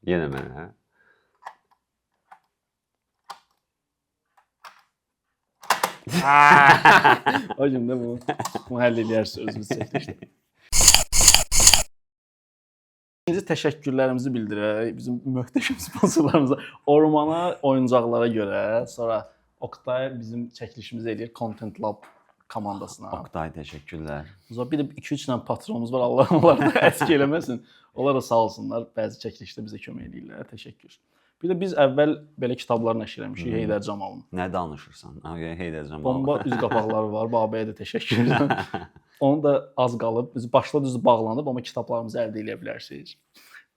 Yenə mənə. O gün də bu həll eləyərsə özümüz çəkilişdə. İkinci təşəkkürlərimizi bildirək bizim möhtəşəm sponsorlarımıza. Ormana oyuncaqlara görə, sonra Oktay bizim çəkilişimizi eləyir Content Lab komandasına. Oktay təşəkkürlər. Bir də 2-3 dənə patronumuz var. Allah onları da əski eləməsin. Onlar da sağ olsunlar. Bəzi çəkilişdə bizə kömək edirlər. Təşəkkür. Bir də biz əvvəl belə kitablar nəşr etmişik Heydər Camalın. Nə danışırsan? Heydər Camal. Bomba üz qapaqları var. Babəyə də təşəkkür edirəm. Onu da az qalıb. Biz başda düz bağlanıb, amma kitablarımızı əldə edə bilərsiniz.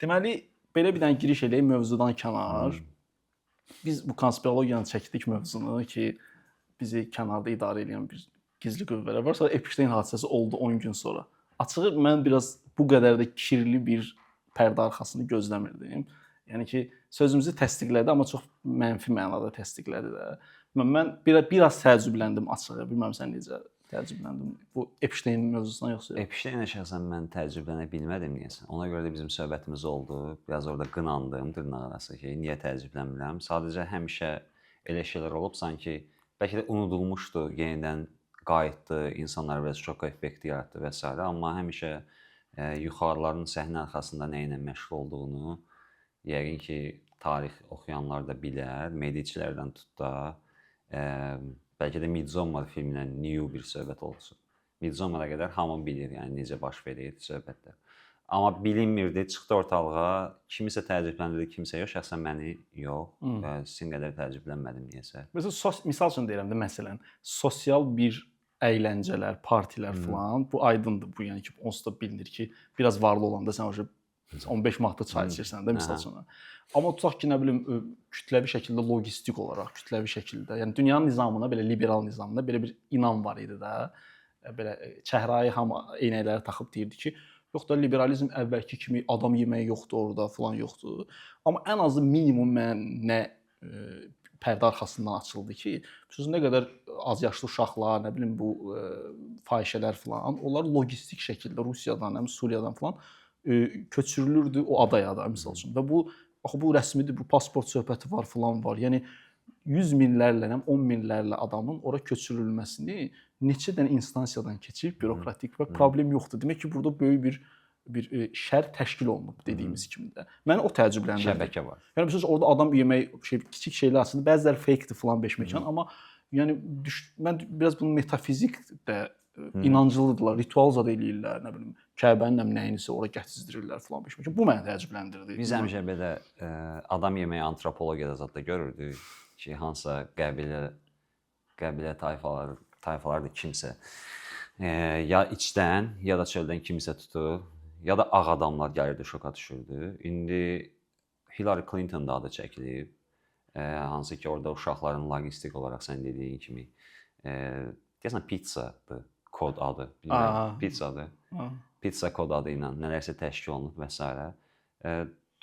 Deməli, belə bir dənə giriş eləyək mövzudan kənar. Biz bu konspirologiyanı çəkdik mövzunu ki, bizi kənarda idarə edən bir gizli qüvvələr var. Sonra Epstein hadisəsi oldu 10 gün sonra. Açığı mən biraz bu qədər də kirli bir pərdə arxasını gözləmirdim. Yəni ki, sözümüzü təsdiqlədi, amma çox mənfi mənada təsdiqlədi də. Mən biraz təəccübləndim açığı. Bilmirəm sən necə təəccübləndin bu Epstein mövzusuna yoxsa yox? Epstein şəxsən mən təəccüblənə bilmədim niyəsə. Ona görə də bizim söhbətimiz oldu. Biraz orada qınandım dırnaqarası ki, niyə təəccüblənmirəm? Sadəcə həmişə elə şeylər olub sanki bəlkə də unudulmuşdu, yenidən qayıtdı, insanlar biraz şok effekti yaratdı və s. Amma həmişə yuxarıların səhnə arxasında nə ilə məşğul olduğunu yəqin ki, tarix oxuyanlar da bilər, mediçilərdən tut da, bəlkə də Midsommar filminə new bir söhbət olsun. Midsommara qədər hamı bilir, yəni necə baş verir söhbətlər. Amma bilinmirdi, çıxdı ortalığa, kimisə təəccübləndirdi, kimsə yox, şəxsən məni yox, sizin qədər təəccüblənmədim niyəsə. Məsələn, misal üçün deyirəm də, məsələn, sosial bir əyləncələr, partilər falan, bu aydındır bu, yəni ki, onsuz da bilinir ki, biraz varlı olanda sən o 15 manatda çay içirsən də misal üçün. Amma tutaq ki, nə bilim, kütləvi şəkildə, logistik olaraq, kütləvi şəkildə, yəni dünyanın nizamına, belə liberal nizamına belə bir inam var idi də. Belə çəhrayı hamı eynəkləri taxıb deyirdi ki, yox da liberalizm əvvəlki kimi adam yeməyi yoxdur orada, falan yoxdur. Amma ən azı minimum nə pərdə arxasından açıldı ki, sözün nə qədər az yaşlı uşaqlar, nə bilim bu fahişələr falan, onlar logistik şəkildə Rusiyadan, Suriyadan falan köçürülürdü o adaya da misal üçün. Və bu axı bu rəsmidir, bu pasport söhbəti var falan var. Yəni 100 minlərlə, 10 minlərlə adamın ora köçürülməsini neçə dənə instansiyadan keçib, bürokratik və problem yoxdur. Demək ki, burada böyük bir şər təşkil olunub dediyimiz kimi də. Məni o təəccübləndirdi. Şəbəkə var. Yəni məsələn orada adam yemək kiçik şeylər aslında bəziləri fake-dir falan beş məkan, amma yəni mən biraz bunu metafizik də inancılıdırlar, ritual zad eləyirlər, nə bilim, Kəbənin nəyinisə ora gətizdirirlər falan beş məkan. Bu məni təəccübləndirdi. Biz həmişə belə adam yeməyi antropologiyada zətdə görürdük ki, hansısa qəbilə tayfalardır kimsə ya içdən, ya da çöldən kimsə tutur, ya da ağ adamlar gəlirdi, şoka düşürdü. İndi Hillary Clinton da adı çəkilib. Hansı ki, orada uşaqların logistik olaraq sən dediyin kimi deyəsən pizzadır kod adı. Pizzadır. Pizza kod adı ilə nələrsə təşkil olunub və s.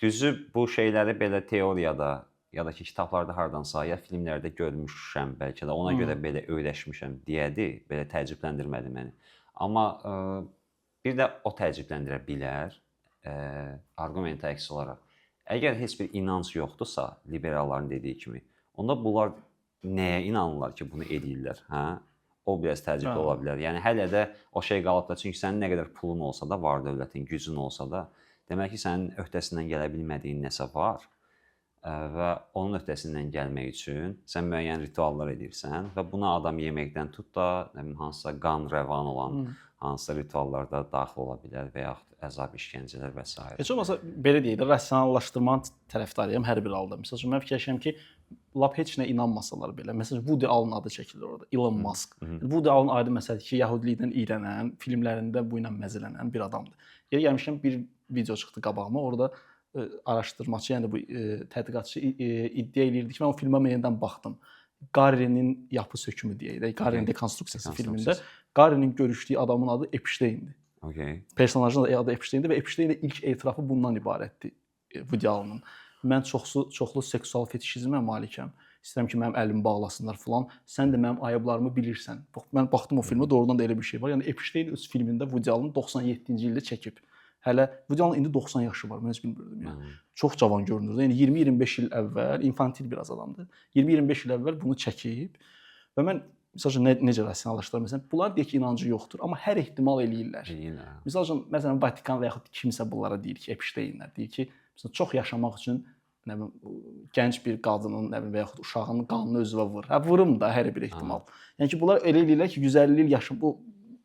Düzü bu şeyləri belə teoriyada ya da ki, kitablarda hardansa ya filmlərdə görmüşəm bəlkə də ona görə belə öyrəşmişəm deyədi, belə təəccübləndirmədi məni. Amma bir də o təəccübləndirə bilər, arqumenti əks olaraq. Əgər heç bir inanc yoxdursa, liberalların dediyi kimi, onda bunlar nəyə inanırlar ki, bunu edirlər? O biraz təəccüblü ola bilər. Yəni, hələ də o şey qalıb da, çünki sənin nə qədər pulun olsa da, var dövlətin, gücün olsa da, demək ki, sənin öhdəsindən gələ bilmədiyin nəsə var və onun öhdəsindən gəlmək üçün sən müəyyən rituallar edirsən və buna adam yeməkdən tut da, hansısa qan rəvan olan hansısa rituallarda daxil ola bilər və yaxud əzab işgəncələr və s. Heç olmasa, belə deyək də, rasionallaşdırmanın tərəfdarıyam hər bir halda. Məsəl üçün, mən fikirləşirəm ki, lap heç nə inanmasalar belə. Məsələn, Woody Allen adı çəkilir orada, Elon Musk. Woody Allen ayrı məsələdir ki, yahudilikdən iyrənən, filmlərində bu ilə məzələnən bir adamdır. Yeri gəlmişkən bir video çıxdı qabağıma, orada araşdırmaçı, yəni bu tədqiqatçı iddia edirdi ki, mən o filmə yenidən baxdım. Qarinin yapı sökümü deyək də, Qarinin dekonstruksiyası filmində Qarinin görüşdüyü adamın adı Epsteindir. Personajın adı Epsteindir və Epsteinin ilk etirafı bundan ibarətdir Woody Allen'ın. Mən çoxlu seksual fetişizmə malikəm. İstəyirəm ki, mənim əlimi bağlasınlar falan. Sən də mənim ayıblarımı bilirsən. Mən baxdım o filmə, doğrudan da elə bir şey var. Yəni Epstein öz filmində Woody Allen 97-ci ildə çəkib. Hələ Woody Allen indi 90 yaşı var, mən heç bilmirdim yəni. Çox cavan görünürdü. Yəni 20-25 il əvvəl infantil bir adamdır. 20-25 il əvvəl bunu çəkib və mən məsələn necə rasionallaşdırıram? Məsələn, bunlar deyir ki, inancı yoxdur, amma hər ehtimal eləyirlər. Məsələn, Vatikan və yaxud kimsə bunlara deyir ki, Epsteinlər deyir ki, məsələn, çox yaşamaq üçün nə bilim gənc bir qadının, nə bilim və yaxud uşağının qanını özünə vur. Hə, vurum da hər bir ehtimal. Yəni ki, bunlar elə eləyirlər ki, 150 il yaşım bu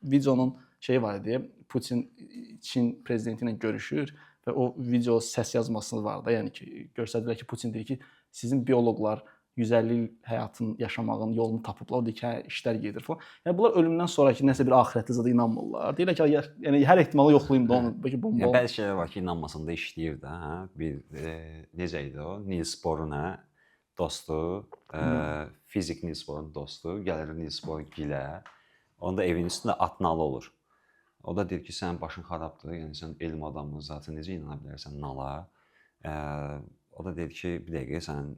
videonun şeyi var idi. Putin Çin prezidenti ilə görüşür və o video səs yazması var da, yəni ki, göstərdilər ki, Putin deyir ki, sizin bioloqlar 150 il həyatın yaşamağın yolunu tapıblar, o deyir ki, hə, işlər gedir falan. Yəni bunlar ölümdən sonrakı nəsə bir axirətli zada inanmırlar. Deyirlər ki, yəni hər ehtimalı yoxlayım da onu, bəlkə bomba. Yəni bəzi şeylər var ki, inanmasında işləyir də, hə? Bir necə idi o? Niels Bohr'un dostu, fizik Niels Bohr'un dostu, gəlir Niels Bohr gilə. Onda evin üstündə at nalı olur. O da deyir ki, sənin başın xarabdır, yəni sən elm adamı zaten necə inana bilərsən nala? O da deyir ki, bir dəqiqə sən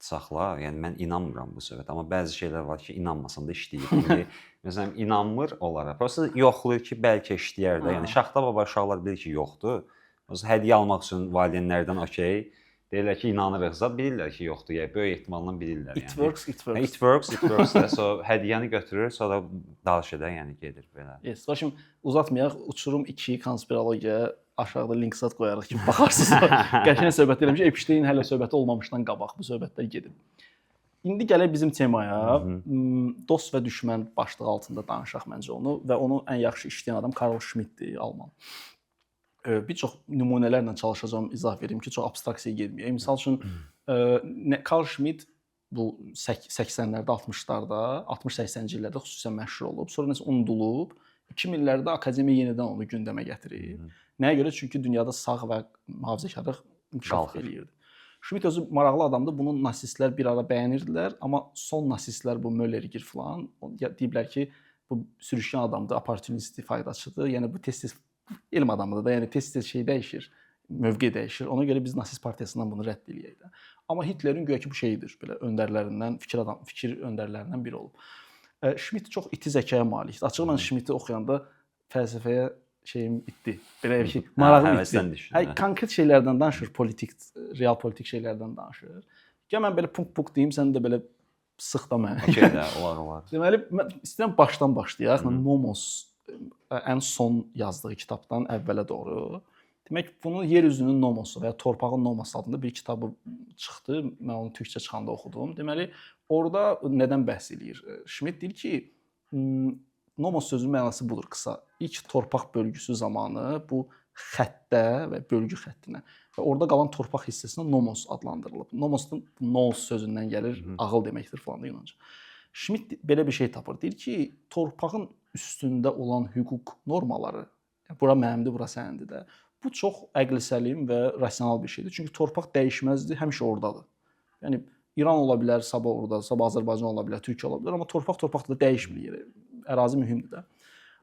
saxla, yəni mən inanmıram bu söhbətə, amma bəzi şeylər var ki, inanmasında işləyir. İndi məsələn inanmır onlara. Prosta yoxlayır ki, bəlkə işləyər də. Yəni Şaxta baba uşaqlar bilir ki, yoxdur. Məsələn hədiyyə almaq üçün valideynlərdən okey. Deyirlər ki, inanırıqsa, bilirlər ki, yoxdur. Yəni böyük ehtimalla bilirlər yəni. It works. So hədiyyəni götürür, sonra danışır da, yəni gedir belə. Yes, şimdi uzatmayaq. Uçurum 2 konspirologiya aşağıda link zat qoyarıq ki, baxarsınız. Qəşəng söhbət eləmiş. Epstein hələ söhbəti olmamışdan qabaq bu söhbətlər gedib. İndi gələk bizim temaya. Dost və düşmən başlığı altında danışaq məncə onu və onu ən yaxşı işləyən adam Karl Schmittdir, alman. Bir çox nümunələrlə çalışacağam, izah verim ki, çox abstraksiyaya getməyək. Məsəl üçün Karl Schmitt bu 80-lərdə, 60-larda, 60-80-ci illərdə xüsusən məşhur olub, sonra nəsə unudulub. 2000-lərdə akademiya yenidən onu gündəmə gətirib. Nəyə görə? Çünki dünyada sağ və mühafizəkarlıq inkişaf eləyirdi. Schmitt özü maraqlı adamdır. Bunu nasistlər bir ara bəyənirdilər, amma son nasistlər bu Möllergir falan deyiblər ki, bu sürüşkən adamdır, opportunist faydaçıdır. Yəni bu tez-tez elm adamıdır da, yəni tez-tez şey dəyişir, mövqe dəyişir. Ona görə biz nasist partiyasından bunu rədd eləyək də. Amma Hitlerin güya ki bu şeydir, belə öndərlərindən, fikir öndərlərindən biri olub. Schmitt çox iti zəkaya malikdir. Açıq mən Schmitti oxuyanda fəlsəfəyə şeyim itdi. Belə bir şey, marağım itdi. Hər konkret şeylərdən danışır, politik, real politik şeylərdən danışır. Gəl mən belə punk deyim, sən də belə sıx da mənə. Okey də, olar. Deməli, mən istəyirəm başdan başlayaq. Nomos ən son yazdığı kitabdan əvvələ doğru. Demək, bunun yer üzünün nomosu və ya torpağın nomosu adında bir kitabı çıxdı. Mən onu türkçə çıxanda oxudum. Deməli, orada nədən bəhs eləyir? Schmitt deyir ki, nomos sözünün mənası budur qısa. İlk torpaq bölgüsü zamanı bu xəttə və bölgü xəttinə və orada qalan torpaq hissəsinə nomos adlandırılıb. Nomos da nous sözündən gəlir, ağıl deməkdir falan da Yunanca. Schmitt belə bir şey tapır. Deyir ki, torpağın üstündə olan hüquq normaları, bura mənimdir, bura sənindir də. Bu çox əqli səlim və rasional bir şeydir. Çünki torpaq dəyişməzdir, həmişə ordadır. Yəni İran ola bilər, sabah orada, sabah Azərbaycan ola bilər, Türkiyə ola bilər, amma torpaq torpaqda dəyişmir. Ərazi mühümdür də.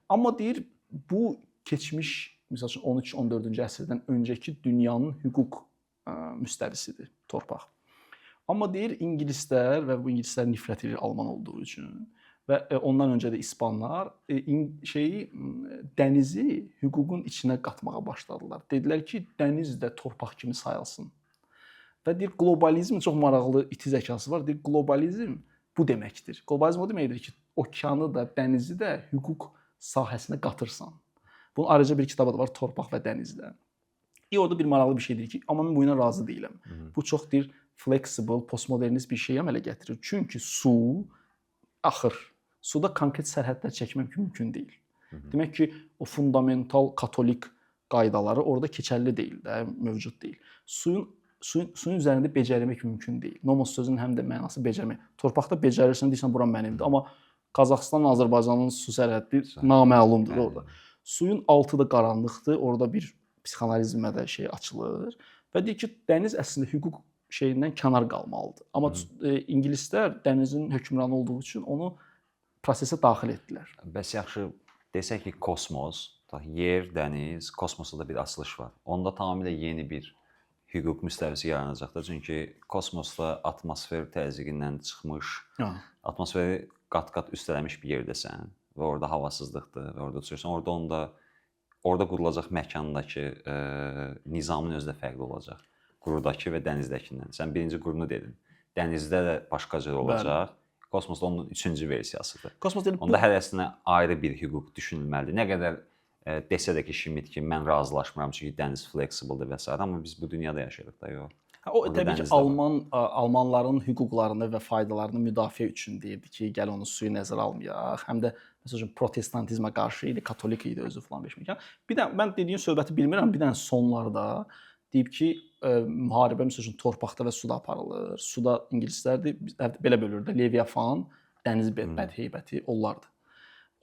Amma deyir, bu keçmiş, məsəl üçün 13-14-cü əsrdən öncəki dünyanın hüquq müstəvisidir torpaq. Amma deyir, ingilislər və bu ingilislər nifrət edir Alman olduğu üçün və ondan öncə də İspanlar dənizi hüququn içinə qatmağa başladılar. Dedilər ki, dəniz də torpaq kimi sayılsın. Və deyir, globalizm çox maraqlı iti zəkası var. Deyir, globalizm bu deməkdir. Globalizm o deməkdir ki, okeanı da, dənizi də hüquq sahəsinə qatırsan. Bunun ayrıca bir kitabı da var, Torpaq və Dənizdə. Orada bir maraqlı bir şey deyir ki, amma mən bu ilə razı deyiləm. Bu çox deyir, flexible, postmodernist bir şey əmələ gətirir. Çünki su axır. Suda konkret sərhədlər çəkmək mümkün deyil. Demək ki, o fundamental katolik qaydaları orada keçərli deyil də, mövcud deyil. Suyun üzərində becərmək mümkün deyil. Nomos sözünün həm də mənası becərmək. Torpaqda becərirsən, deyirsən bura mənimdir. Amma Qazaxıstan, Azərbaycanın su sərhədi naməlumdur orada. Suyun altı da qaranlıqdır. Orada bir psixanalizmə də şey açılır. Və deyir ki, dəniz əslində hüquq şeyindən kənar qalmalıdır. Amma ingilislər dənizin hökmranı olduğu üçün onu prosesə daxil etdilər. Bəs yaxşı desək ki, kosmos, yer, dəniz, kosmosda da bir açılış var. Onda tamamilə yeni bir hüquq müstəvisi yaranacaqdır. Çünki kosmosda atmosfer təzyiqindən çıxmış, atmosferi qat-qat üstələmiş bir yerdəsən və orada havasızlıqdır və orada uçursan. Orada onda orada qurulacaq məkandakı nizamın özü də fərqli olacaq. Qurudakı və dənizdəkindən. Sən birinci qurunu dedin. Dənizdə də başqa cür olacaq. Kosmosda onun 3-cü versiyasıdır. Kosmos deyil, Onda hərəsinə ayrı bir hüquq düşünülməlidir. Nə qədər desə də ki, Schmidt ki, mən razılaşmıram çünki dəniz fleksibledir və s. amma biz bu dünyada yaşayırıq da, yox. O təbii ki, Almanların hüquqlarını və faydalarını müdafiə üçün deyirdi ki, gəl onu suyu nəzərə almayaq. Həm də məsələn protestantizmə qarşı idi, katolik idi özü falan beşməkan. Bir də mən dediyin söhbəti bilmirəm, bir dənə sonlarda deyib ki, müharibə məsələn torpaqda və suda aparılır. Suda ingilislərdir, belə bölürlər. Leviathan, dəniz bədheybəti onlardır.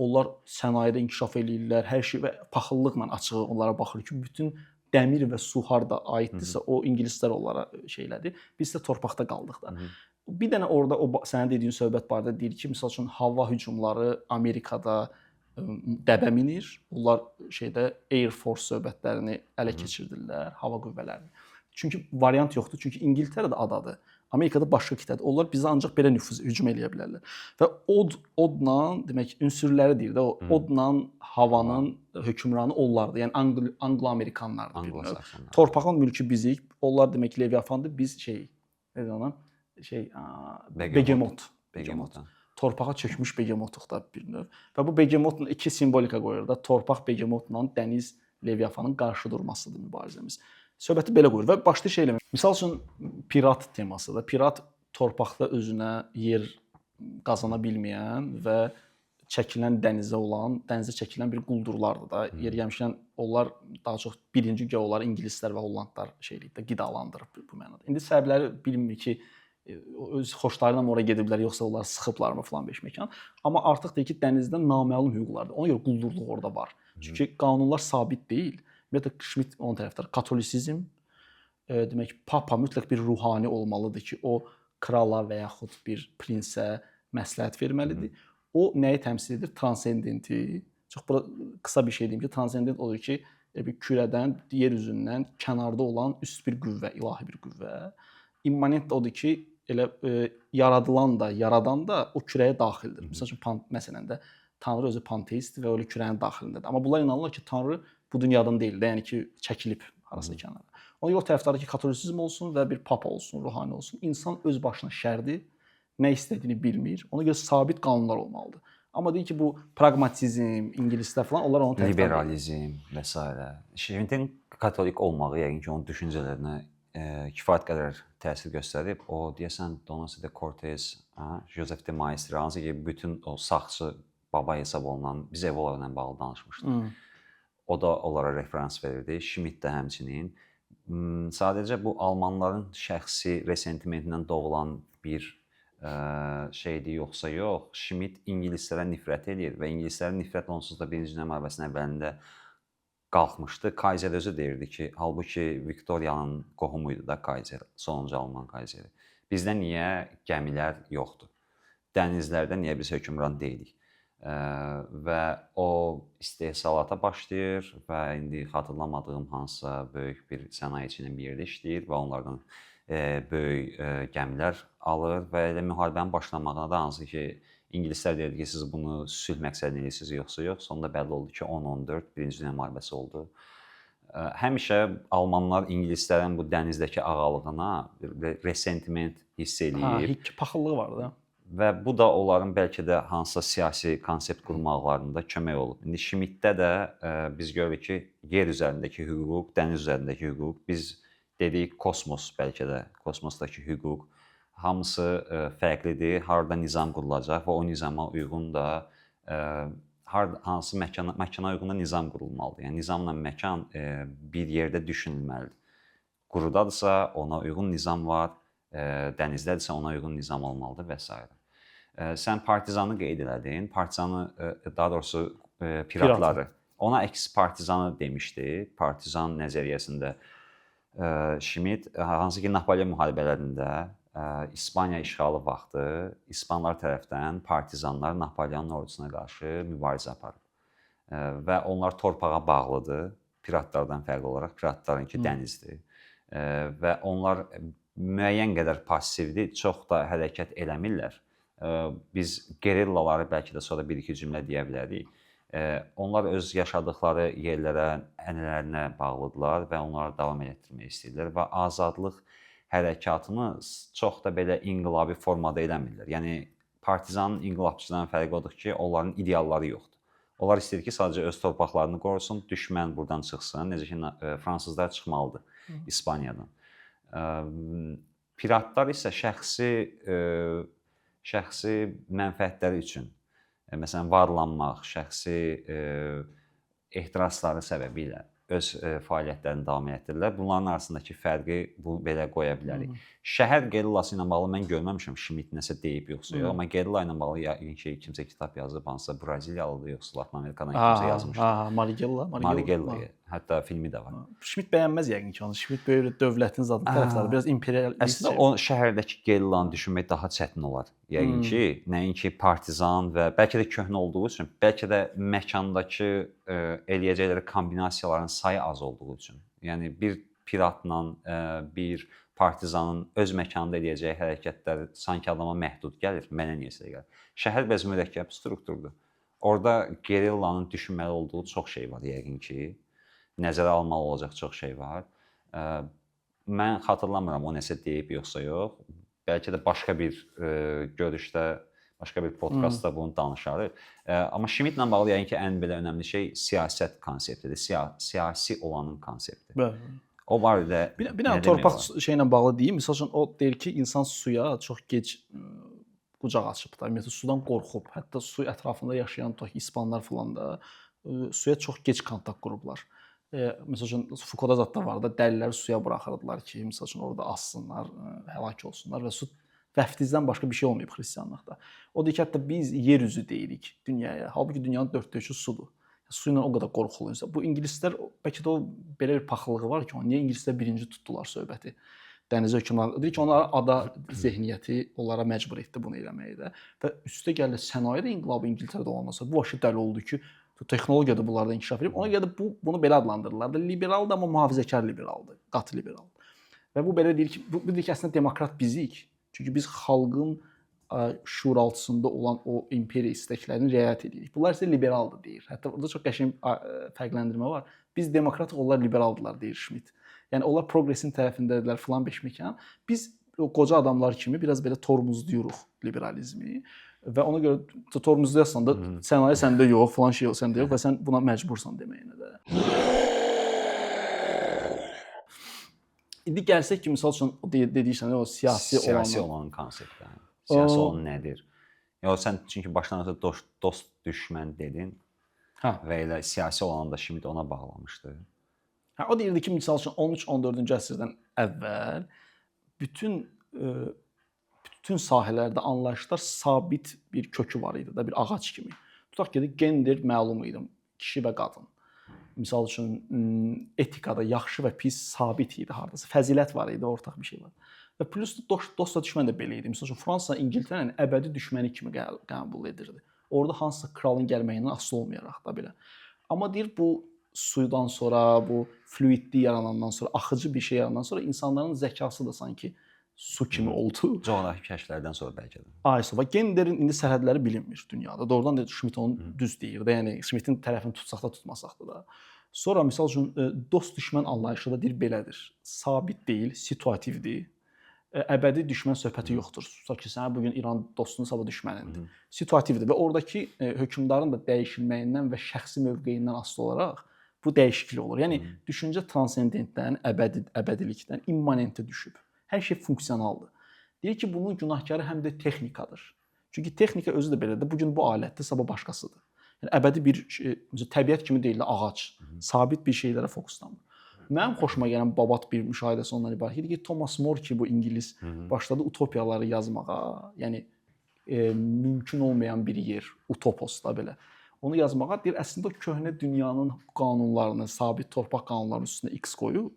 Onlar sənayedə inkişaf eləyirlər, hər şey və paxıllıqla açığı onlara baxır ki, bütün dəmir və su harda aiddirsə, o ingilislər onlara şeylədi. Biz də torpaqda qaldıq da. Bir dənə orada o sənin dediyin söhbət barədə deyir ki, məsəl üçün hava hücumları Amerikada dəbə minir. Onlar Air Force söhbətlərini ələ keçirdirlər, hava qüvvələrini. Çünki variant yoxdur. Çünki İngiltərə də adadır. Amerikada başqa qitədir. Onlar bizə ancaq belə hücum eləyə bilərlər. Və odla, demək, ünsürləri deyir də, o odla havanın hökmranı onlardır. Yəni Anglo-Amerikanlardır. Torpağın mülkü bizik. Onlar demək Leviathandır. Biz nədir ona? Begemot. Torpağa çökmüş begemotuq da bir növ. Və bu begemotun iki simvolika qoyur da. Torpaq begemotla dəniz Leviathanın qarşı durmasıdır mübarizəmiz. Söhbəti belə qoyur və başlayır şey eləmək. Misal üçün pirat teması da. Pirat torpaqda özünə yer qazana bilməyən və dənizə çəkilən bir quldurlardır da. Yer gəlmişkən onlar daha çox birinci güya onlar ingilislər və hollandlar qidalandırıb bu mənada. İndi səbəbləri bilmir ki, öz xoşlarıyla ora gediblər, yoxsa onlar sıxıblarmı falan beşməkan. Amma artıq deyir ki, dənizdə naməlum hüquqlardır. Ona görə quldurluq orada var. Çünki qanunlar sabit deyil. Ümumiyyətlə Schmidt onun tərəfdarı katolisizm, demək papa mütləq bir ruhani olmalıdır ki, o krala və yaxud bir prinsə məsləhət verməlidir. O nəyi təmsil edir? Transcendenti. Çox qısa bir şey deyim ki, transcendent odur ki, bir kürədən, yer üzündən kənarda olan üst bir qüvvə, ilahi bir qüvvə. İmmanent odur ki, elə yaradılan da, yaradan da o kürəyə daxildir. Məsələn də Tanrı özü panteistdir və o kürəyin daxilindədir. Amma bunlar inanırlar ki, Tanrı bu dünyadan deyil də, yəni ki, çəkilib harasa kənara. Ona görə tərəfdarı ki, katolisizm olsun və bir papa olsun, ruhani olsun. İnsan öz başına şərdir, nə istədiyini bilmir. Ona görə sabit qanunlar olmalıdır. Amma deyir ki, bu praqmatizm, ingilislər falan, onlar onun tərəfdarı. Liberalizm və s. Schmidtin katolik olmağı yəqin ki, onun düşüncələrinə kifayət qədər təsir göstərib. O deyəsən Donos de Cortez, Joseph de Maistre, hansı ki, bütün o sağçı baba hesab olunan biz Evola ilə bağlı danışmışdıq. O da onlara referans verirdi. Schmidt də həmçinin. Sadəcə bu almanların şəxsi resentimentindən doğulan bir şeydir yoxsa yox. Schmidt ingilislərə nifrət edir və ingilislərin nifrət onsuz da Birinci Dünya müharibəsinin əvvəlində qalxmışdı. Kaiser özü deyirdi ki, halbuki Viktoriyanın qohumuydu da Kaiser, sonuncu Alman Kaiseri. Bizdə niyə gəmilər yoxdur? Dənizlərdə niyə biz hökmran deyilik? Və o istehsalata başlayır və indi xatırlamadığım hansısa böyük bir sənayeçi ilə bir yerdə işləyir və onlardan böyük gəmilər alır və elə müharibənin başlamağına da hansı ki, ingilislər deyirdi ki, siz bunu sülh məqsədini edirsiniz yoxsa yox. Sonunda bəlli oldu ki, 10-14 Birinci Dünya müharibəsi oldu. Həmişə almanlar ingilislərin bu dənizdəki ağalığına resentiment hiss eləyib. Paxıllığı var da. Və bu da onların bəlkə də hansısa siyasi konsept qurmaqlarında kömək olub. İndi Schmidtdə də biz görürük ki, yer üzərindəki hüquq, dəniz üzərindəki hüquq, biz dedik kosmos bəlkə də, kosmosdakı hüquq hamısı fərqlidir. Harda nizam qurulacaq və o nizama uyğun da hansı məkana uyğun da nizam qurulmalıdır. Yəni nizamla məkan bir yerdə düşünülməlidir. Qurudadırsa ona uyğun nizam var, dənizdədirsə ona uyğun nizam olmalıdır və s. Sən partizanı qeyd elədin. Partizanı, daha doğrusu piratları. Ona əks partizanı demişdi. Partizan nəzəriyyəsində Schmidt, hansı ki Napoleon müharibələrində İspaniya işğalı vaxtı İspanlar tərəfdən partizanlar Napoleonun ordusuna qarşı mübarizə aparıb. Və onlar torpağa bağlıdır. Piratlardan fərqli olaraq piratlarınki dənizdir. Və onlar müəyyən qədər passivdir, çox da hərəkət eləmirlər. Biz gerillaları bəlkə də sonra bir-iki cümlə deyə bilərik. Onlar öz yaşadıkları yerlərə, ənənələrinə bağlıdırlar və onları davam etdirmək istəyirlər və azadlıq hərəkatını çox da belə inqilabi formada eləmirlər. Yəni partizanın inqilabçıdan fərqi odur ki, onların idealları yoxdur. Onlar istəyir ki, sadəcə öz torpaqlarını qorusun, düşmən burdan çıxsın. Necə ki, fransızlar çıxmalıdır İspaniyadan. Piratlar isə şəxsi mənfəətləri üçün, məsələn, varlanmaq, şəxsi ehtirasları səbəbilə öz fəaliyyətlərini davam etdirirlər. Bunların arasındakı fərqi belə qoya bilərik. Şəhər gerillası ilə bağlı mən görməmişəm Schmidt nəsə deyib yoxsa yox, amma gerilla ilə bağlı yəqin ki, kimsə kitab yazıb, hansısa Braziliyalıdır yoxsa Latın Amerikadan kimsə yazmışdı. Marighella. Hətta filmi də var. Schmidt bəyənməz yəqin ki, onu. Schmidt böyük dövlətin zadı tərəfdarı, biraz imperialist. Əslində o şəhərdəki gerillanı düşünmək daha çətin olar. Yəqin ki, nəinki partizan və bəlkə də köhnə olduğu üçün, bəlkə də məkandakı eləyəcəkləri kombinasiyaların sayı az olduğu üçün. Yəni bir piratla bir partizanın öz məkanda eləyəcəyi hərəkətlər sanki adama məhdud gəlir, mənə niyəsə gəlir. Şəhər bəz mürəkkəb strukturdur. Orada gerillanın düşünməli olduğu çox şey var yəqin ki. Nəzərə almalı olacaq çox şey var. Mən xatırlamıram o nəsə deyib yoxsa yox. Bəlkə də başqa bir görüşdə, başqa bir podkastda bunu danışarıq. Amma Schmidtlə bağlı yəqin ki, ən belə önəmli şey siyasət konseptidir. Siyasi olanın konsepti. Bəli. O barədə bir dənə torpaq şeylə bağlı deyim. Məsəl üçün o deyir ki, insan suya çox gec qucaq açıb da, ümumiyyətlə sudan qorxub. Hətta su ətrafında yaşayan İspanlar falan da suya çox gec kontakt qurublar. Məsəl üçün Foucault-da zətdə var da, dəliləri suya buraxırdılar ki, məsəl üçün orada assınlar, həlak olsunlar və su vəftizdən başqa bir şey olmayıb xristianlıqda. O deyir ki, hətta biz yer üzü deyirik dünyaya. Halbuki dünyanın 4/3-ü sudur. Su ilə o qədər qorxuluysa, bu ingilislər bəlkə də o belə bir paxıllığı var ki, niyə ingilislər birinci tutdular söhbəti? Dəniz hökmranlığı. Deyir ki, onlara ada zehniyyəti onlara məcbur etdi bunu eləməyə də. Və üstə gəlir sənaye də inqilabı İngiltərədə olandan sonra bu vəşi dəli oldu ki, texnologiya da bunlarda inkişaf edib. Ona görə də bunu belə adlandırırlar da, liberaldır, amma mühafizəkar liberaldır, qatı liberal. Və bu belə deyir ki, bu deyir ki, əslində demokrat bizik. Çünki biz xalqın şuuraltısında olan o imperiya istəklərini riayət edirik. Bunlar isə liberaldır deyir. Hətta burada çox qəşəng fərqləndirmə var. Biz demokratıq, onlar liberaldılar deyir Schmidt. Yəni onlar progresin tərəfindədirlər filan beşməkan. Biz o qoca adamlar kimi biraz belə tormuzluyuruq liberalizmi. Və ona görə tormuzlayasan da sənaye səndə yox, falan şey səndə yox və sən buna məcbursan deməyinə də. İndi gəlsək ki, misal üçün dediysən o siyasi olanın konsepti. Siyasi olan nədir? Yox sən çünki başdan dost düşmən dedin. Və elə siyasi olan da Schmidt ona bağlamışdı. O deyirdi ki, misal üçün 13-14-cü əsrdən əvvəl bütün sahələrdə anlayışlar sabit bir kökü var idi da, bir ağac kimi. Tutaq ki, gender məlum idi, kişi və qadın. Misal üçün etikada yaxşı və pis sabit idi hardasa. Fəzilət var idi, ortaq bir şey var. Və plus dostla düşmən də belə idi. Misal üçün Fransa İngiltərənin əbədi düşməni kimi qəbul edirdi. Orada hansısa kralın gəlməyindən asılı olmayaraq da belə. Amma deyir bu suydan sonra, bu fluidlik yaranandan sonra, axıcı bir şey yaranandan sonra insanların zəkası da sanki su kimi oldu. Coğrafi kəşflərdən sonra bəlkə də. Ayso və genderin indi sərhədləri bilinmir dünyada. Doğrudan da Schmidt onu düz deyir də. Yəni Schmidtin tərəfini tutsaq da, tutmasaq da. Sonra misal üçün dost düşmən anlayışı da deyir belədir. Sabit deyil, situativdir. Əbədi düşmən söhbəti yoxdur. Tutaq ki, sənə bu gün İran dostun, sabah düşmənindir. Situativdir və oradakı hökmdarın da dəyişilməyindən və şəxsi mövqeyindən asılı olaraq bu dəyişiklik olur. Yəni düşüncə transcendentdən, əbədilikdən immanentə düşüb. Hər şey funksionaldır. Deyir ki, bunun günahkarı həm də texnikadır. Çünki texnika özü də belədir. Bu gün bu alətdir, sabah başqasıdır. Yəni əbədi bir təbiət kimi deyil, ağac, sabit bir şeylərə fokuslanır. Mənim xoşuma gələn babat bir müşahidəsi ondan ibarət idi ki, Thomas More ki, bu ingilis başladı utopiyaları yazmağa, yəni mümkün olmayan bir yer, utopos da belə. Onu yazmağa deyir, əslində köhnə dünyanın qanunlarını, sabit torpaq qanunlarının üstünə X qoyub,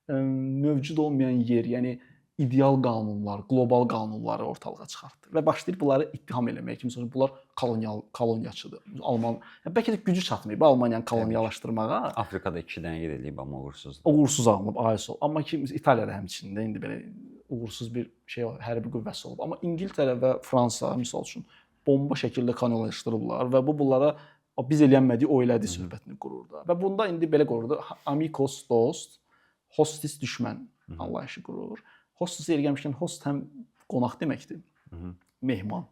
mövcud olmayan yer, yəni ideal qanunlar, qlobal qanunları ortalığa çıxartdı və başlayır bunları ittiham eləməyə ki, məsələn, bunlar koloniyaçıdır. Alman, bəlkə də gücü çatmayıb Almaniyanı koloniyalaşdırmağa. Afrikada 2 dənə yer eləyib, amma uğursuzdur. Uğursuz alınıb, AES. Amma ki, İtaliyada həmçində indi belə uğursuz bir şey hərbi qüvvəsi olub. Amma İngiltərə və Fransa, misal üçün, bomba şəkildə koloniyalaşdırıblar və bu bunlara biz eləyənmədik, o elədi söhbətini qurur da. Və bunda indi belə qururdu. Amigos dost, hostis düşmən anlayışı qurur. Hostis eləyəmişkən host həm qonaq deməkdir. Mehman.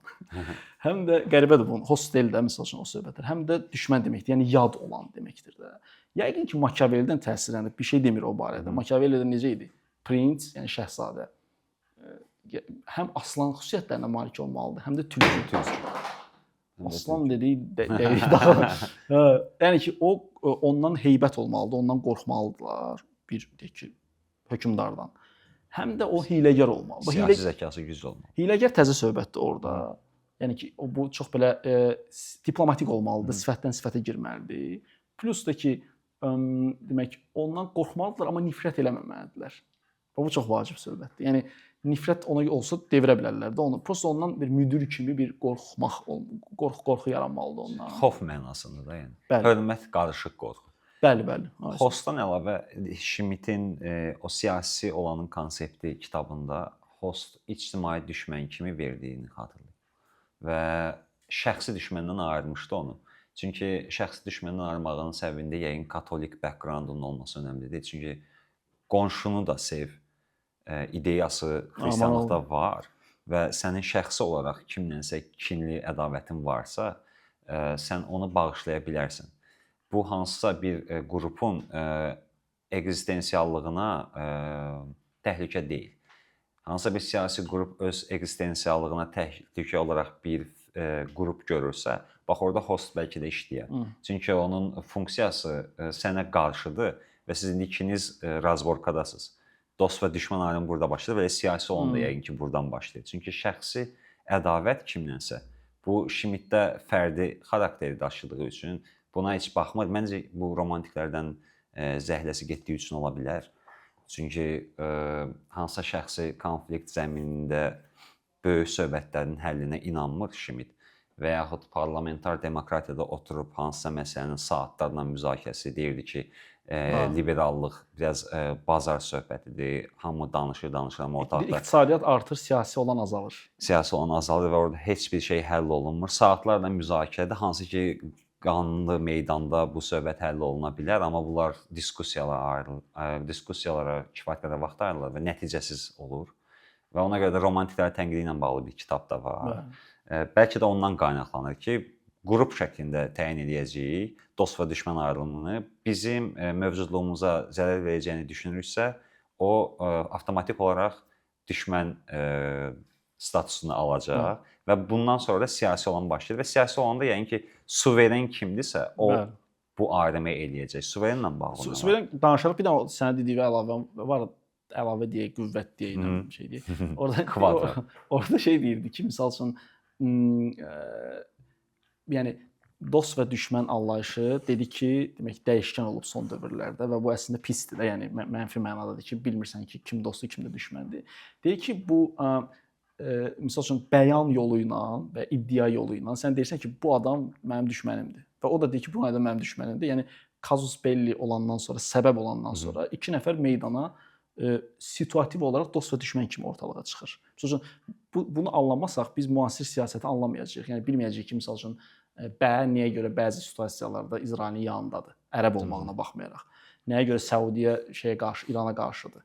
Həm də qəribədir bunun. Hostel də məsəl üçün o söhbətlər. Həm də düşmən deməkdir. Yəni yad olan deməkdir də. Yəqin ki, Machiavelli'dən təsirlənib bir şey demir o barədə. Machiavelli'də necə idi? Prince, yəni şahzadə həm aslan xüsusiyyətlərinə malik olmalıdır, həm də tülkü. Aslan dediyi daha. Yəni ki, o ondan heybət olmalıdır, ondan qorxmalıdırlar bir deyək ki, hökmdardan. Həm də o hiləgər olmalı. Siyasi zəkası güclü olmalı. Hiləgər təzə söhbətdir orada. Yəni ki, bu çox belə diplomatik olmalıdır, sifətdən sifətə girməlidir. Plus da ki, demək, ondan qorxmalıdırlar, amma nifrət eləməməlidirlər. Bu çox vacib söhbətdir. Yəni nifrət ona olsa devirə bilərlər də onu. Prosta ondan bir müdir kimi bir qorxu yaranmalıdır ondan. Xof mənasında da yəni. Bəli. Hörmət qarışıq qorxu. Bəli. Hostdan əlavə Schmidtin o siyasi olanın konsepti kitabında host ictimai düşmən kimi verdiyini xatırlayır. Və şəxsi düşməndən ayırmışdı onu. Çünki şəxsi düşməndən ayırmağının səbəbində yəqin katolik backgroundunun olması önəmlidir. Çünki qonşunu da sev ideyası xristianlıqda var və sənin şəxsi olaraq kimlənsə kinli ədavətin varsa, sən onu bağışlaya bilərsən. Bu hansısa bir qrupun ekzistensiallığına təhlükə deyil. Hansısa bir siyasi qrup öz ekzistensiallığına təhlükə olaraq bir qrup görürsə, bax orada host bəlkə də işləyər. Çünki onun funksiyası sənə qarşıdır və siz indi ikiniz razborkadasınız. Dost və düşmən ayrımı burada başlayır və siyasi olan da yəqin ki, buradan başlayır. Çünki şəxsi ədavət kimlənsə, bu Schmidtdə fərdi xarakteri daşıdığı üçün buna heç baxmır. Məncə bu romantiklərdən zəhləsi getdiyi üçün ola bilər. Çünki hansısa şəxsi konflikt zəminində böyük söhbətlərin həllinə inanmır Schmidt və yaxud parlamentar demokratiyada oturub hansısa məsələnin saatlarla müzakirəsi deyirdi ki, liberallıq biraz bazar söhbətidir. Hamı danışır, amma ortaqda iqtisadiyyat artır, siyasi olan azalır. Siyasi olan azalır və orada heç bir şey həll olunmur. Saatlarla müzakirədə hansı ki qanlı meydanda bu söhbət həll oluna bilər, amma bunlar diskussiyalara kifayət qədər vaxt ayrılır və nəticəsiz olur. Və ona görə də romantiklərə tənqidi ilə bağlı bir kitab da var. Bəlkə də ondan qaynaqlanır ki, qrup şəklində təyin edəcəyik dost və düşmən ayrılımını bizim mövcudluğumuza zərər verəcəyini düşünürsə, o avtomatik olaraq düşmən statusunu alacaq və bundan sonra da siyasi olan başlayır və siyasi olanda yəni ki, suveren kimdirsə, o bu ayrımı eləyəcək. Suverenlə bağlı. Suveren danışarıq, bir də sənə dediyi əlavə var, əlavə deyək, qüvvət deyək, şey deyək. Orada şey deyirdi ki, misal üçün yəni dost və düşmən anlayışı dedi ki, demək dəyişkən olub son dövrlərdə və bu əslində pisdir də, yəni mənfi mənadadır ki, bilmirsən ki, kim dostdur, kim də düşməndir. Deyir ki, bu misal üçün bəyan yolu ilə və iddia yolu ilə sən deyirsən ki, bu adam mənim düşmənimdir və o da deyir ki, bu adam mənim düşmənimdir. Yəni kazus belli olandan sonra, səbəb olandan sonra iki nəfər meydana situativ olaraq dost və düşmən kimi ortalığa çıxır. Məsəl üçün bunu anlamasaq biz müasir siyasəti anlamayacağıq. Yəni bilməyəcəyik ki, məsəl üçün nəyə görə bəzi situasiyalarda İsrailin yanındadır, ərəb olmağına baxmayaraq. Nəyə görə Səudiyyə İrana qarşıdır,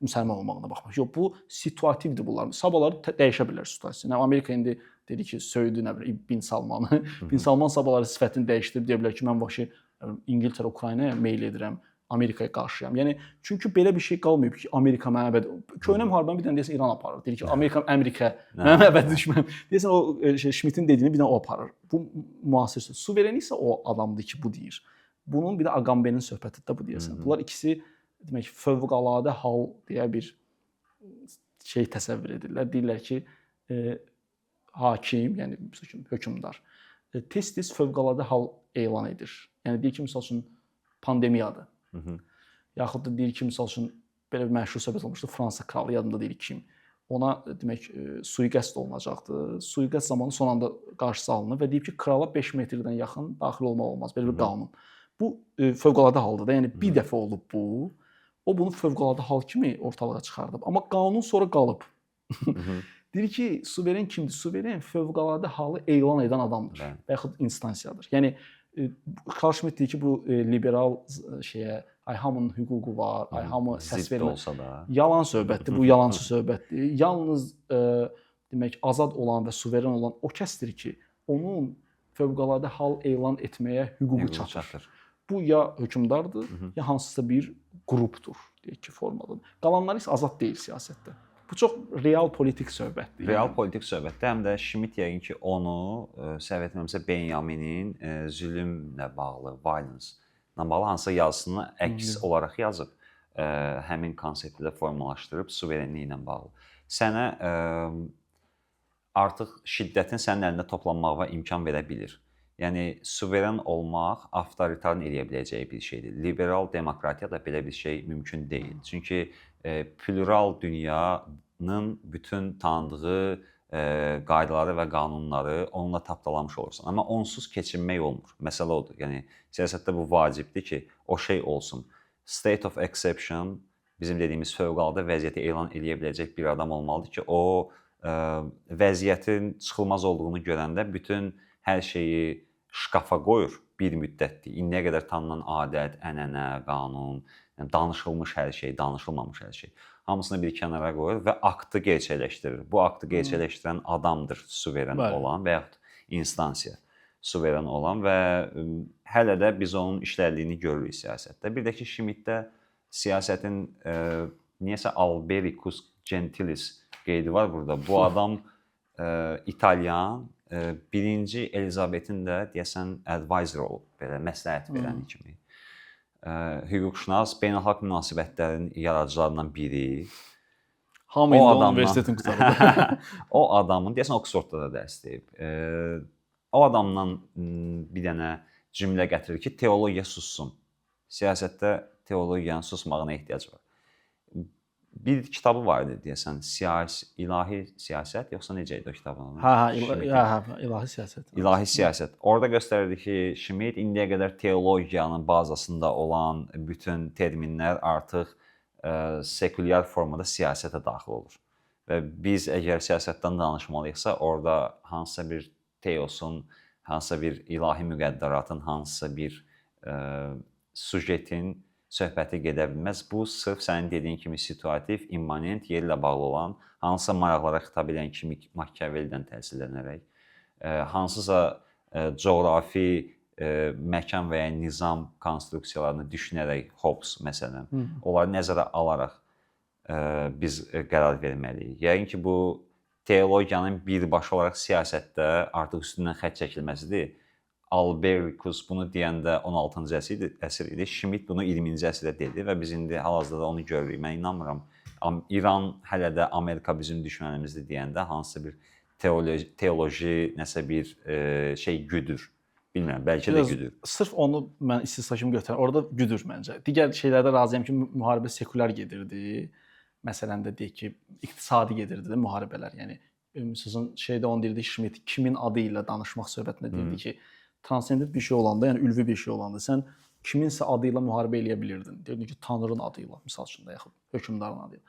müsəlman olmağına baxmayaraq. Yox, bu situativdir bunlar. Sabahları dəyişə bilər situasiya. Amerika indi dedi ki, söydü nə bilim Bin Salmanı. Bin Salman sabahları sifətini dəyişdirib deyə bilər ki, mən vəbşi İngiltərə, Ukraynaya meyl edirəm. Amerikaya qarşıyam. Yəni çünki belə bir şey qalmayıb ki, Amerika mənə əbədi. Köhnə müharibəni bir dənə deyəsən İran aparır. Deyir ki, Amerika mənə əbədi düşmən. Deyəsən o Schmidtin dediyini bir dənə o aparır. Bu müasir söz. Suveren isə o adamdır ki, bu deyir. Bunun bir də Agamben'in söhbəti də bu deyəsən. Bunlar ikisi demək fövqəladə hal deyə bir şey təsəvvür edirlər. Deyirlər ki, hakim, yəni hökmdar tez-tez fövqəladə hal elan edir. Yəni deyir ki, məsəl üçün pandemiyadır. Yaxud da deyir ki, misal üçün belə bir məşhur söhbət olmuşdu. Fransa kralı yadımda deyir kim. Ona demək sui-qəsd olunacaqdı. Sui-qəsd zamanı son anda qarşısı alınır və deyib ki, krala 5 metrdən yaxın daxil olmaq olmaz. Belə bir qanun. Bu fövqəladə haldır da. Yəni bir dəfə olub bu. O bunu fövqəladə hal kimi ortalığa çıxardıb. Amma qanun sonra qalıb. Deyir ki, suveren kimdir? Suveren fövqəladə halı elan edən adamdır və yaxud instansiyadır. Yəni Karl Schmitt deyir ki, bu liberal şeyə, ay hamının hüququ var, ay hamı səs Zidd vermə. olsa da. Yalan söhbətdir, bu yalançı söhbətdir. Yalnız demək azad olan və suveren olan o kəsdir ki, onun fövqəladə hal elan etməyə hüququ çatır. Bu ya hökmdardır, ya hansısa bir qrupdur, deyək ki, formadan. Qalanları isə azad deyil siyasətdə. Bu çox real politik söhbətdir. Real politik söhbətdir. Həm də Schmitt yəqin ki, onu səhv etmirəmsə Benjaminin zülmlə bağlı, violence-la bağlı hansısa yazısını əks olaraq yazıb, həmin konsepti də formalaşdırıb suverenliklə bağlı. Sənə artıq şiddətin sənin əlində toplanmağa imkan verə bilir. Yəni suveren olmaq avtoritarın eləyə biləcəyi bir şeydir. Liberal demokratiyada belə bir şey mümkün deyil. Çünki plural dünyanın bütün tanıdığı qaydaları və qanunları onunla tapdalamış olursan. Amma onsuz keçinmək olmur. Məsələ odur. Yəni siyasətdə bu vacibdir ki, o şey olsun. State of exception, bizim dediyimiz fövqəladə vəziyyəti elan eləyə biləcək bir adam olmalıdır ki, o vəziyyətin çıxılmaz olduğunu görəndə bütün hər şeyi şkafa qoyur bir müddətdir. İndiyə qədər tanınan adət, ənənə, qanun, yəni danışılmış hər şey, danışılmamış hər şey. Hamısını bir kənara qoyur və aktı gerçəkləşdirir. Bu aktı gerçəkləşdirən adamdır suveren olan və yaxud instansiya suveren olan və hələ də biz onun işlədiyini görürük siyasətdə. Bir də ki, Schmittdə siyasətin niyəsə Albericus Gentilis qeydi var burada. Bu adam İtalyan, birinci Elizabetin də deyəsən advisor olub, belə məsləhət verən kimi. Hüquqşünas, beynəlxalq münasibətlərin yaradıcılarından biri. Hamı indi universitetin qutarıdır. O adamın, deyəsən Oxfordda da dərs deyib. O adamdan bir dənə cümlə gətirir ki, teologiya sussun. Siyasətdə teologiyanın susmağına ehtiyac var. Bir kitabı var idi deyəsən, ilahi siyasət, yoxsa necə idi o kitabın? İlahi siyasət. İlahi siyasət. Orada göstərirdi ki, Schmitt indiyə qədər teologiyanın bazasında olan bütün terminlər artıq sekulyar formada siyasətə daxil olur. Və biz əgər siyasətdən danışmalıyıqsa, orada hansısa bir teosun, hansısa bir ilahi müqəddəratın, hansısa bir sujetin söhbəti gedə bilməz. Bu sırf sənin dediyin kimi situativ, immanent, yerlə bağlı olan, hansısa maraqlara xitab edən kimi Machiavellidən təsirlənərək, hansısa coğrafi məkan və ya nizam konstruksiyalarını düşünərək, Hobbes məsələn, onları nəzərə alaraq biz qərar verməliyik. Yəqin ki, bu teologiyanın birbaşa olaraq siyasətdə artıq üstündən xətt çəkilməsidir. Albericus bunu deyəndə 16-cı əsr idi. Schmitt bunu 20-ci əsrdə dedi və biz indi hal-hazırda onu görürük. Mən inanmıram. İran hələ də Amerika bizim düşmənimizdir deyəndə hansısa bir teoloji nəsə bir şey güdür. Bilmirəm, bəlkə də güdür. Sırf onu mən istisna kimi götürürəm. Orada güdür məncə. Digər şeylərdə razıyam ki, müharibə sekulyar gedirdi. Məsələn də deyək ki, iqtisadi gedirdi də müharibələr. Yəni ümumsuzun şeydə onu deyirdi Schmitt kimin adı ilə danışmaq söhbətində deyirdi ki, transcendent bir şey olanda, yəni ülvi bir şey olanda sən kiminsə adı ilə müharibə eləyə bilirdin. Deyirdin ki, Tanrının adı ilə, misal üçün də yaxud hökmdarın adı ilə.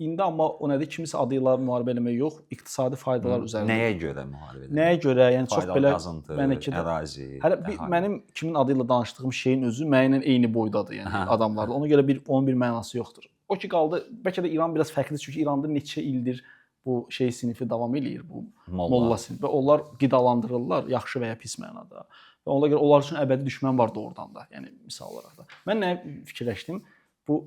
İndi amma o nədir? Kimisə adı ilə müharibə eləmək yox, iqtisadi faydalar üzərində. Nəyə görə müharibə eləmək? Nəyə görə? Yəni çox belə qazıntı, ərazi. Hələ mənim kimin adı ilə danışdığım şeyin özü mənimlə eyni boydadır, yəni adamlarda. Ona görə onun bir mənası yoxdur. O ki qaldı, bəlkə də İran biraz fərqlidir çünki İranda neçə ildir bu şey sinifi davam eləyir, bu molla sinifi və onlar qidalandırırlar yaxşı və ya pis mənada. Və ona görə onlar üçün əbədi düşmən var doğrudan da, yəni misal olaraq da. Mən nə fikirləşdim? Bu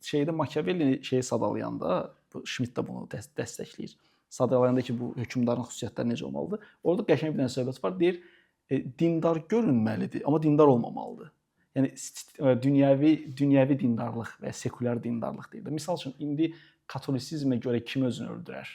şeydə Machiavelli şeyi sadalayanda, bu Schmitt də bunu dəstəkləyir. Sadalayanda ki, bu hökmdarın xüsusiyyətləri necə olmalıdır? Orada qəşəng bir dənə söhbət var. Deyir, dindar görünməlidir, amma dindar olmamalıdır. Yəni dünyəvi dindarlıq və sekulyar dindarlıq deyir. Misal üçün indi katolisizmə görə kim özünü öldürər?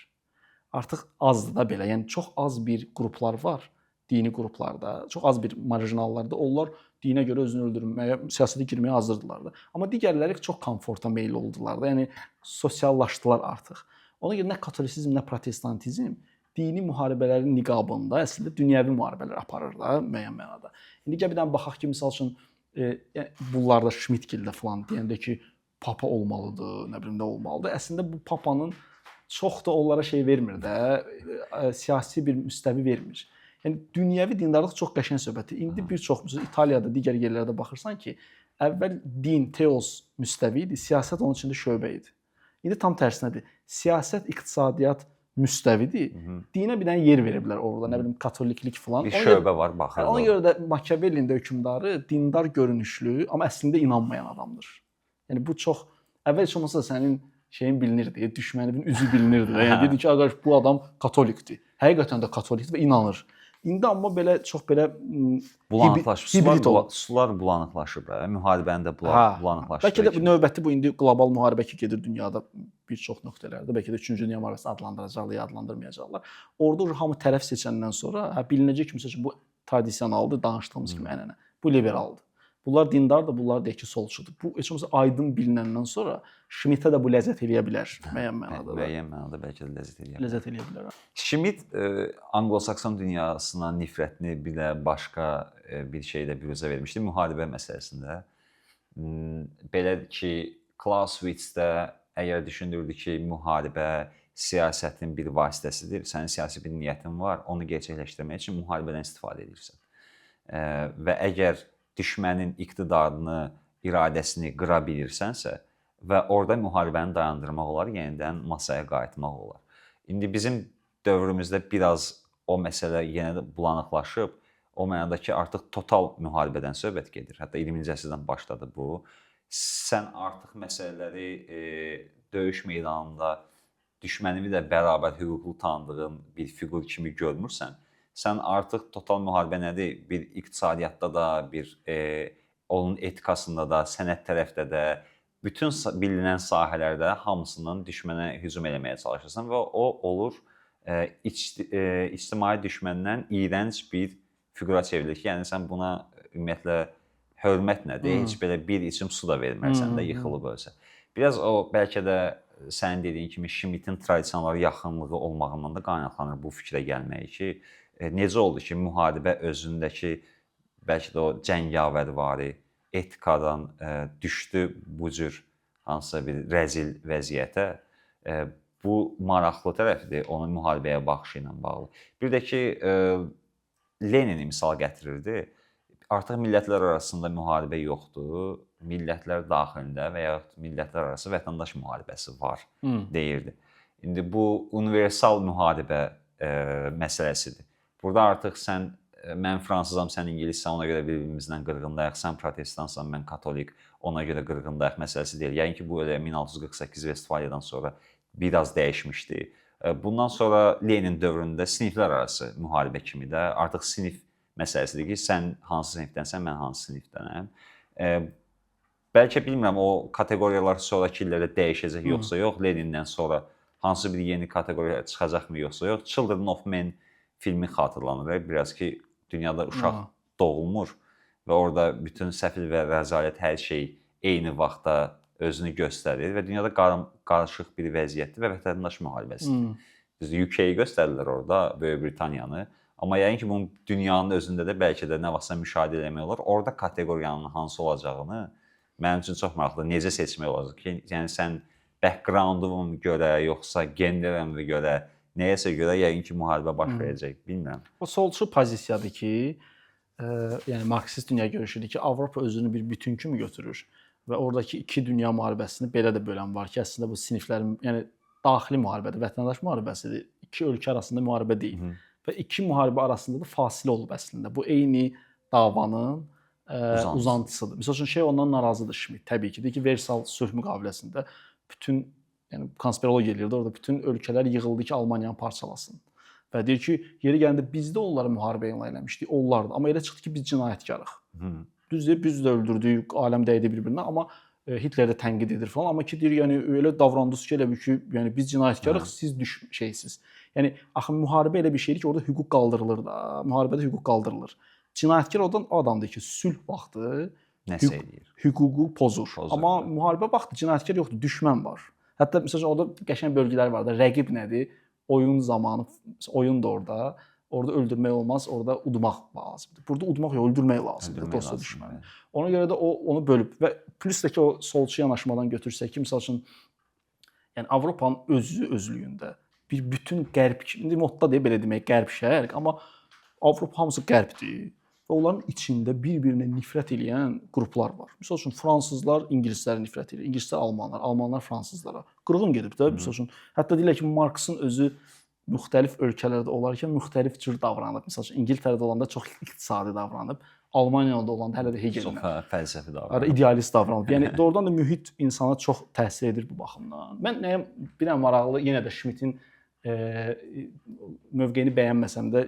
Artıq azdır da belə. Yəni çox az bir qruplar var, dini qruplarda, çox az bir marjinallarda. Onlar dinə görə özünü öldürməyə, siyasətə girməyə hazırdılar da. Amma digərləri çox komforta meyl oldular da. Yəni sosiallaşdılar artıq. Ona görə nə katolisizm, nə protestantizm dini müharibələrin niqabında əslində dünyəvi müharibələr aparır da müəyyən mənada. İndi gəl bir dənə baxaq ki, misal üçün bunlarda Schmitt-gildə falan deyəndə ki, papa olmalıdır, nə bilim nə olmalıdır. Əslində bu papanın çox da onlara şey vermir də, siyasi bir müstəvi vermir. Yəni dünyəvi dindarlıq çox qəşəng söhbətdir. İndi bir çox məsələn İtaliyada, digər yerlərdə baxırsan ki, əvvəl din, teos müstəvi idi, siyasət onun içində şöbə idi. İndi tam tərsinədir. Siyasət, iqtisadiyyat müstəvidir. Dinə bir dənə yer veriblər orada, nə bilim katoliklik falan. Bir şöbə var, baxır. Ona görə də Machiavellinin də hökmdarı dindar görünüşlü, amma əslində inanmayan adamdır. Yəni bu çox əvvəl heç olmasa sənin şeyin bilinirdi, düşməninin üzü bilinirdi. Yəni dedi ki, ağac bu adam katolikdir. Həqiqətən də katolikdir və inanır. İndi amma belə çox belə sular bulanıqlaşıb, müharibənin də bulanıqlaşdı. Bəlkə də növbəti bu indi qlobal müharibə ki gedir dünyada bir çox nöqtələrdə, bəlkə də 3-cü dünya müharibəsini adlandıracaqlar, ya adlandırmayacaqlar. Orada hamı tərəf seçəndən sonra bilinəcək ki, məsələn bu tradisionaldır, danışdığımız kimi ənənə. Bu liberaldır. Bunlar dindardır, bunlar deyək ki, solçudur. Bu heç olmasa aydın bilinəndən sonra Schmidt-ə də bu ləzzət eləyə bilər müəyyən mənada. Müəyyən mənada bəlkə də ləzzət eləyə bilər. Schmidt Anglo-Sakson dünyasına nifrətini bir də başqa bir şeydə büruzə vermişdi müharibə məsələsində. Belə ki, Clausewitz-də əgər düşündürdü ki, müharibə siyasətin bir vasitəsidir, sənin siyasi bir niyyətin var, onu gerçəkləşdirmək üçün müharibədən istifadə edirsən. Və əgər düşmənin iqtidarını, iradəsini qıra bilirsənsə və orada müharibəni dayandırmaq olar, yenidən masaya qayıtmaq olar. İndi bizim dövrümüzdə biraz o məsələ yenə də bulanıqlaşıb, o mənada ki, artıq total müharibədən söhbət gedir. Hətta 20-ci əsrdən başladı bu. Sən artıq məsələləri döyüş meydanında düşmənini də bərabər hüquqlu tanıdığın bir fiqur kimi görmürsən. Sən artıq total müharibə nədir? Bir iqtisadiyyatda da, onun etikasında da, sənət tərəfdə də, bütün bilinən sahələrdə hamısının düşmənə hücum eləməyə çalışırsan və o olur ictimai düşməndən iyrənc bir fiqura çevrilir ki, yəni sən buna ümumiyyətlə hörmət nədir? Heç belə bir içim su da vermərsən də yıxılıb ölsə. Biraz o bəlkə də sənin dediyin kimi Schmidt-in tradisionlara yaxınlığı olmağından da qaynaqlanır bu fikrə gəlməyi ki, necə oldu ki, müharibə özündəki bəlkə də o cəngavərvari etikadan düşdü bu cür hansısa bir rəzil vəziyyətə. Bu maraqlı tərəfidir onun müharibəyə baxışı ilə bağlı. Bir də ki, Lenini misal gətirirdi. Artıq millətlər arasında müharibə yoxdur, millətlər daxilində və ya millətlər arası vətəndaş müharibəsi var deyirdi. İndi bu universal müharibə məsələsidir. Burada artıq mən fransızam, sən ingilissən, ona görə bir-birimizdən qırğındayıq, sən protestansan, mən katolik, ona görə qırğındayıq məsələsi deyil. Yəni ki, bu elə 1648 Vestfaliyadan sonra biraz dəyişmişdi. Bundan sonra Lenin dövründə siniflər arası müharibə kimi də artıq sinif məsələsidir ki, sən hansı sinifdənsən, mən hansı sinifdənəm. Bəlkə bilmirəm, o kateqoriyalar sonraki illərdə dəyişəcək yoxsa yox, Lenindən sonra hansı bir yeni kateqoriya çıxacaqmı yoxsa yox. Children of Men filmi xatırlanır. Biraz ki, dünyada uşaq doğulmur və orada bütün səfil və rəzalət hər şey eyni vaxtda özünü göstərir və dünyada qarışıq bir vəziyyətdir və vətəndaş müharibəsidir. Biz UK-yi göstərirlər orada, Böyük Britaniyanı. Amma yəni ki, bunun dünyanın özündə də bəlkə də nə vaxtsa müşahidə eləmək olar. Orada kateqoriyanın hansı olacağını mənim üçün çox maraqlıdır. Necə seçmək olacaq ki, yəni sən background-una görə, yoxsa generə görə, nəyəsə görə yəqin ki, müharibə baş verəcək, bilmirəm. O solçu pozisiyadır ki, yəni marksist dünya görüşüdür ki, Avropa özünü bir bütün kimi götürür və oradakı iki dünya müharibəsini belə də bölən var ki, əslində bu siniflərin, yəni daxili müharibədir, vətəndaş müharibəsidir. İki ölkə arasında müharibə deyil. Və iki müharibə arasında da fasilə olub əslində. Bu eyni davanın uzantısıdır. Məsəl üçün ondan narazıdır Schmidt. Təbii ki, deyir ki, Versal sülh müqaviləsində bütün, yəni konspirologiya eləyirdi, orada bütün ölkələr yığıldı ki, Almaniyanı parçalasın. Və deyir ki, yeri gəldikdə biz də onları müharibə elan eləmişdik, onlardı. Amma elə çıxdı ki, biz cinayətkarıq. Düzdür, biz də öldürdük, aləm dəydi bir-birinə, amma Hitler də tənqid edir falan. Amma ki, deyir, yəni elə davrandınız ki, elə bir ki, yəni biz cinayətkarıq, siz şeysiz. Yəni axı müharibə elə bir şeydir ki, orada hüquq qaldırılır da. Müharibədə hüquq qaldırılır. Cinayətkar odan adamdır ki, sülh vaxtı nəsə eləyir. Hüququ pozur. Amma müharibə vaxtı cinayətkar yoxdur, düşmən var. Hətta məsələn orada qəşəng bölgələr var da. Rəqib nədir? Oyun zamanı, oyun da orada. Orada öldürmək olmaz, orada udmaq lazımdır. Burada udmaq yox, öldürmək lazımdır dosta düşməni. Ona görə də o onu bölüb və plus da ki o solçu yanaşmadan götürsək ki, məsəl üçün yəni Avropanın özlüyündə bir bütün qərb, indi modda deyə belə demək, qərb şərq, amma Avropa hamısı qərbdir və onların içində bir-birinə nifrət edən qruplar var. Məsəl üçün fransızlar ingilislərə nifrət edir, ingilislər almanlar, almanlar fransızlara. Qırğın gedib də. Məsəl üçün hətta deyirlər ki, Marksın özü müxtəlif ölkələrdə olarkən müxtəlif cür davranıb. Məsəl üçün İngiltərədə olanda çox iqtisadi davranıb, Almaniyada olanda hələ də Hegelin fəlsəfi davranıb, idealist davranıb. Yəni doğrudan da mühit insana çox təsir edir bu baxımdan. Mən nəyə bilən maraqlı yenə də Schmidtin mövqeyini bəyənməsəm də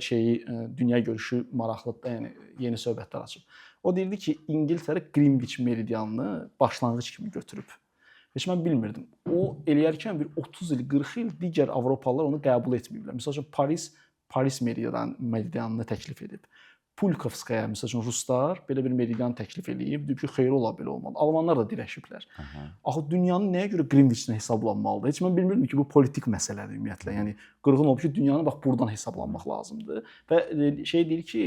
dünya görüşü maraqlıdır. Yəni yeni söhbətlər açıb. O deyirdi ki, İngiltərə Greenwich meridianını başlanğıc kimi götürüb. Heç mən bilmirdim. O eləyərkən bir 30 il, 40 il digər Avropalılar onu qəbul etməyiblər. Məsəl üçün Paris meridianını təklif edib. Pulkovskaya, məsəl üçün ruslar belə bir meridian təklif eləyib, deyib ki, xeyir ola belə olmalı. Almanlar da dirəşiblər. Axı dünyanın nəyə görə Greenwich-lə hesablanmalıdır? Heç mən bilmirdim ki, bu politik məsələdir ümumiyyətlə. Yəni qırğın olub ki, dünyanın bax buradan hesablanmaq lazımdır. Və deyir ki,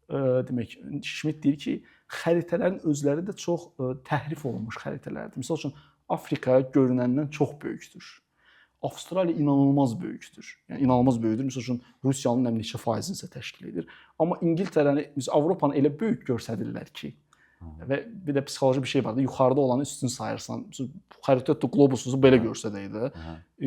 demək Schmidt deyir ki, xəritələrin özləri də çox təhrif olunmuş xəritələrdir. Məsəl üçün Afrika görünəndən çox böyükdür. Avstraliya inanılmaz böyükdür. Yəni inanılmaz böyükdür. Məsəl üçün Rusiyanın neçə faizini isə təşkil edir. Amma İngiltərəni, Avropanı elə böyük göstərirlər ki, və bir də psixoloji bir şey var da, yuxarıda olanı üstün sayırsan. Xəritə qlobusunuzu belə görsədək də,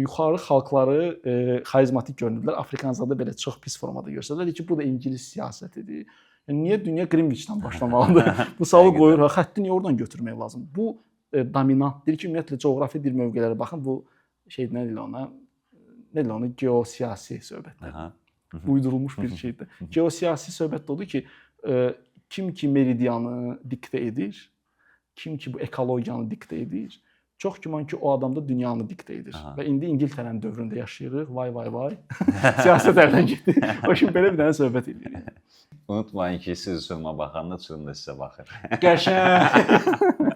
yuxarı xalqları xarizmatik görünürlər, Afrikanzada belə çox pis formada görsədilər ki, bu da İngilis siyasətidir. Yəni niyə dünya Greenwich-dən başlamalıdır? Bu sualı qoyur, xətti niyə oradan götürmək lazım? Bu dominantdır ki, ümumiyyətlə coğrafi bir mövqelərə baxın, bu nə deyirlər ona, geosiyasi söhbətlər. Uydurulmuş bir şeydir. Geosiyasi söhbət odur ki, kim ki meridianı diktə edir, kim ki bu ekologiyanı diktə edir, çox güman ki o adam da dünyanı diktə edir. Və indi İngiltərənin dövründə yaşayırıq. Vay. Siyasət əldən getdi. O şimdi belə bir dənə söhbət edirik. Unutmayın ki, siz sözümə baxanda çıxın da sizə baxır. Qəşəng.